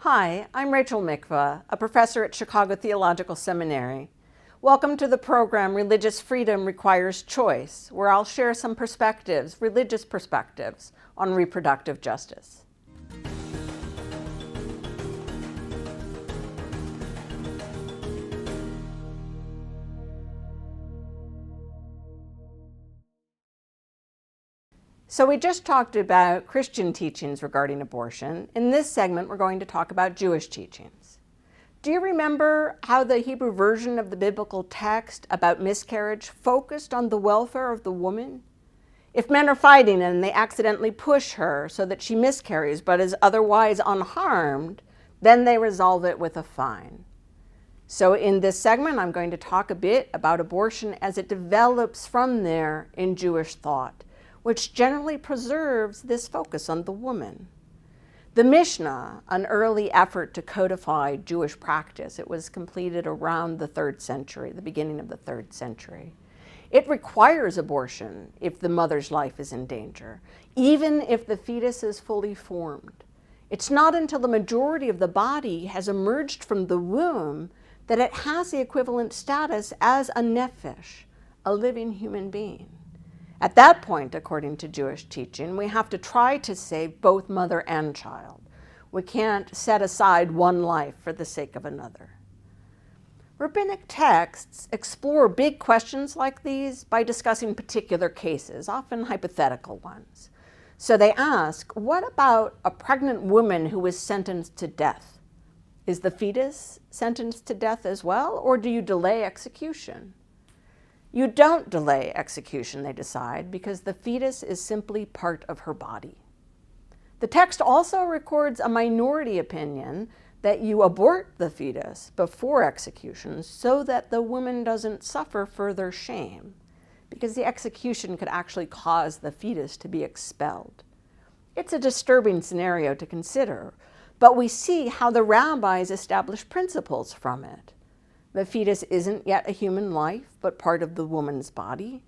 Hi, I'm Rachel Mikva, a professor at Chicago Theological Seminary. Welcome to the program Religious Freedom Requires Choice, where I'll share some perspectives, religious perspectives, on reproductive justice. So we just talked about Christian teachings regarding abortion. In this segment, we're going to talk about Jewish teachings. Do you remember how the Hebrew version of the biblical text about miscarriage focused on the welfare of the woman? If men are fighting and they accidentally push her so that she miscarries but is otherwise unharmed, then they resolve it with a fine. So in this segment, I'm going to talk a bit about abortion as it develops from there in Jewish thought, which generally preserves this focus on the woman. The Mishnah, an early effort to codify Jewish practice, it was completed around the 3rd century, the beginning of the 3rd century. It requires abortion if the mother's life is in danger, even if the fetus is fully formed. It's not until the majority of the body has emerged from the womb that it has the equivalent status as a nephesh, a living human being. At that point, according to Jewish teaching, we have to try to save both mother and child. We can't set aside one life for the sake of another. Rabbinic texts explore big questions like these by discussing particular cases, often hypothetical ones. So they ask, what about a pregnant woman who is sentenced to death? Is the fetus sentenced to death as well, or do you delay execution? You don't delay execution, they decide, because the fetus is simply part of her body. The text also records a minority opinion that you abort the fetus before execution so that the woman doesn't suffer further shame, because the execution could actually cause the fetus to be expelled. It's a disturbing scenario to consider, but we see how the rabbis establish principles from it. The fetus isn't yet a human life, but part of the woman's body,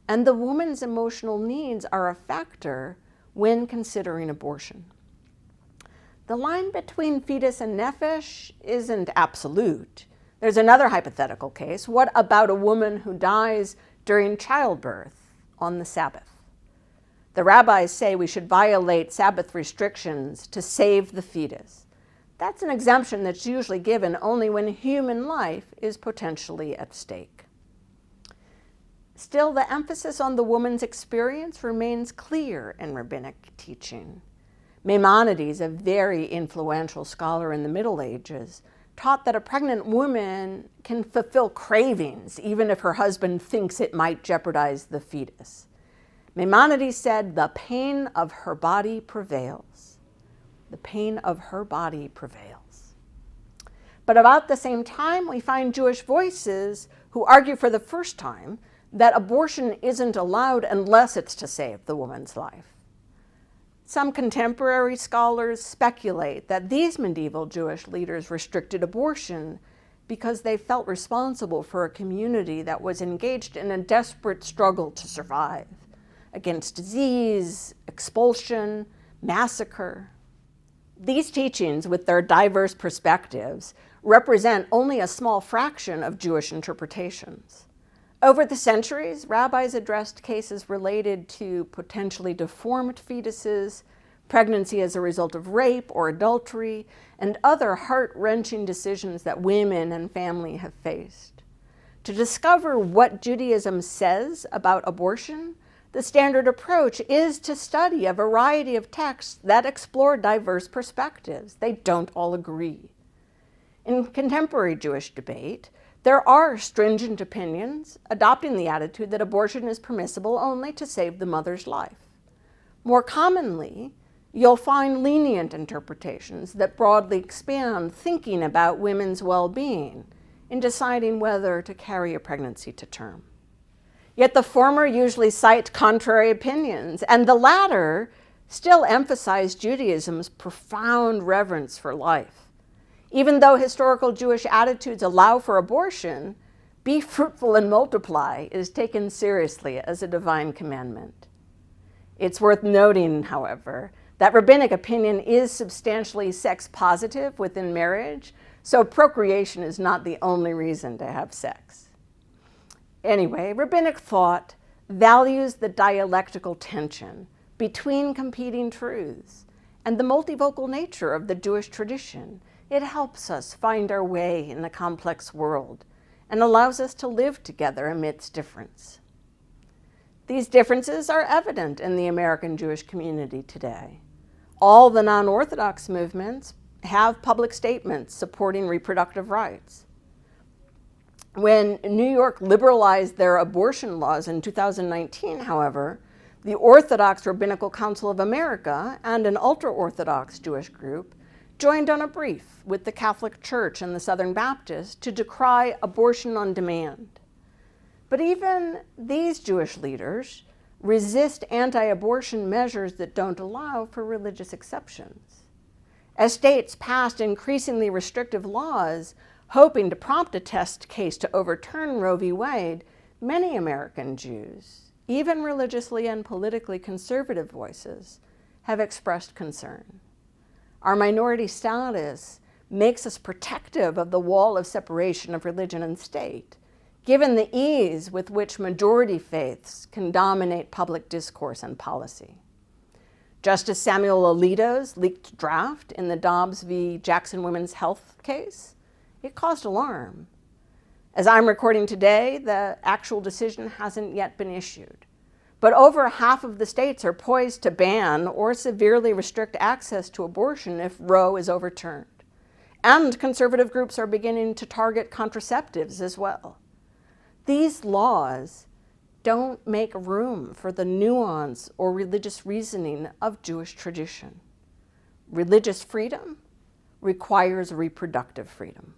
and the woman's emotional needs are a factor when considering abortion. The line between fetus and nephesh isn't absolute. There's another hypothetical case. What about a woman who dies during childbirth on the Sabbath? The rabbis say we should violate Sabbath restrictions to save the fetus. That's an exemption that's usually given only when human life is potentially at stake. Still, the emphasis on the woman's experience remains clear in rabbinic teaching. Maimonides, a very influential scholar in the Middle Ages, taught that a pregnant woman can fulfill cravings even if her husband thinks it might jeopardize the fetus. Maimonides said, "The pain of her body prevails." The pain of her body prevails. But about the same time, we find Jewish voices who argue for the first time that abortion isn't allowed unless it's to save the woman's life. Some contemporary scholars speculate that these medieval Jewish leaders restricted abortion because they felt responsible for a community that was engaged in a desperate struggle to survive against disease, expulsion, massacre. These teachings, with their diverse perspectives, represent only a small fraction of Jewish interpretations. Over the centuries, rabbis addressed cases related to potentially deformed fetuses, pregnancy as a result of rape or adultery, and other heart-wrenching decisions that women and family have faced. To discover what Judaism says about abortion, the standard approach is to study a variety of texts that explore diverse perspectives. They don't all agree. In contemporary Jewish debate, there are stringent opinions adopting the attitude that abortion is permissible only to save the mother's life. More commonly, you'll find lenient interpretations that broadly expand thinking about women's well-being in deciding whether to carry a pregnancy to term. Yet the former usually cite contrary opinions, and the latter still emphasize Judaism's profound reverence for life. Even though historical Jewish attitudes allow for abortion, be fruitful and multiply is taken seriously as a divine commandment. It's worth noting, however, That rabbinic opinion is substantially sex positive within marriage, so procreation is not the only reason to have sex. Anyway, rabbinic thought values the dialectical tension between competing truths and the multivocal nature of the Jewish tradition. It helps us find our way in the complex world and allows us to live together amidst difference. These differences are evident in the American Jewish community today. All the non-Orthodox movements have public statements supporting reproductive rights. When New York liberalized their abortion laws in 2019, however, the Orthodox Rabbinical Council of America and an ultra-Orthodox Jewish group joined on a brief with the Catholic Church and the Southern Baptists to decry abortion on demand. But even these Jewish leaders resist anti-abortion measures that don't allow for religious exceptions. As states passed increasingly restrictive laws, hoping to prompt a test case to overturn Roe v. Wade, many American Jews, even religiously and politically conservative voices, have expressed concern. Our minority status makes us protective of the wall of separation of religion and state, given the ease with which majority faiths can dominate public discourse and policy. Justice Samuel Alito's leaked draft in the Dobbs v. Jackson Women's Health case, it caused alarm. As I'm recording today, the actual decision hasn't yet been issued. But over half of the states are poised to ban or severely restrict access to abortion if Roe is overturned. And conservative groups are beginning to target contraceptives as well. These laws don't make room for the nuance or religious reasoning of Jewish tradition. Religious freedom requires reproductive freedom.